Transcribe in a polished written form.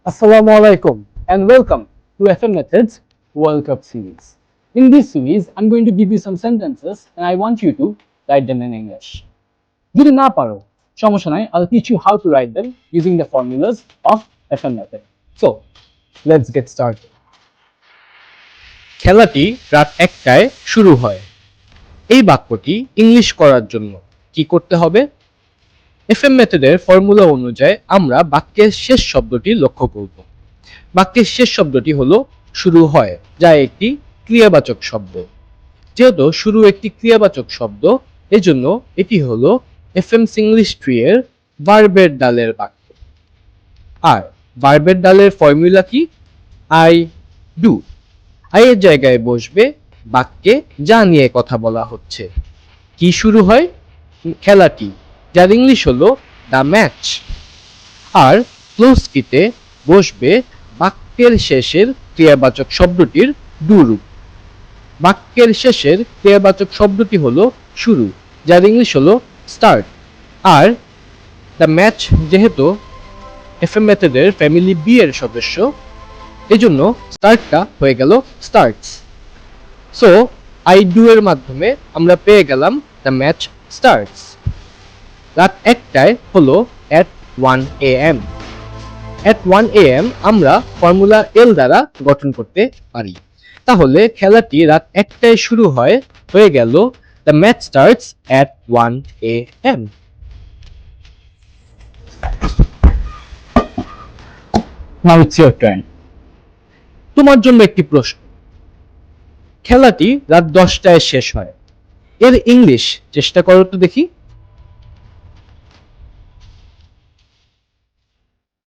Assalamu alaikum and welcome to FM Methods World Cup series. In this series, I'm going to give you some sentences and I want you to write them in English. যদি না পারো সমস্যা নাই, I'll teach you how to write them using the formulas of FM Method. So, let's get started. খেলাটি রাত 1টায় শুরু হয়। এই বাক্যটি ইংলিশ করার জন্য কি করতে হবে? এফএম মেথডের ফর্মুলা অনুযায়ী আমরা বাক্যের শেষ শব্দটি লক্ষ্য করব। বাক্যের শেষ শব্দটি হলো শুরু হয়, যা একটি ক্রিয়াবাচক শব্দ। যেহেতু শুরু একটি ক্রিয়াবাচক শব্দ, এজন্য এটি হলো এফএম সিংলিশ ট্রি এর ভার্বের ডালের বাক্য। আর ভার্বের ডালের ফর্মুলা কি? I do. আই এর জায়গায় বসবে বাক্যে যা নিয়ে কথা বলা হচ্ছে। কি শুরু হয়? খেলাটি, যার ইংলিশ হলো দ্য ম্যাচ। আর ক্লোজ কিতে বসবে বাক্যের শেষের ক্রিয়াবাচক শব্দটির ডু রূপ। বাক্যের শেষের ক্রিয়াবাচক শব্দটি হলো শুরু, যার ইংলিশ হলো স্টার্ট। আর দ্য ম্যাচ যেহেতু এফএম মেথডের ফ্যামিলি বি এর সদস্য, এজন্য স্টার্টটা হয়ে গেল স্টার্টস। সো আই ডু এর মাধ্যমে আমরা পেয়ে গেলাম দ্য ম্যাচ স্টার্টস। রাত 1টায় হলো at 1 AM। at 1 AM আমরা ফর্মুলা এল দ্বারা গঠন করতে পারি। তাহলে খেলাটি রাত 1টায় শুরু হয়ে গেল the match starts at 1 AM। Now it's your turn. তোমার জন্য একটি প্রশ্ন। খেলাটি রাত 10টায় শেষ হয়, এর ইংলিশ চেষ্টা করো তো দেখি।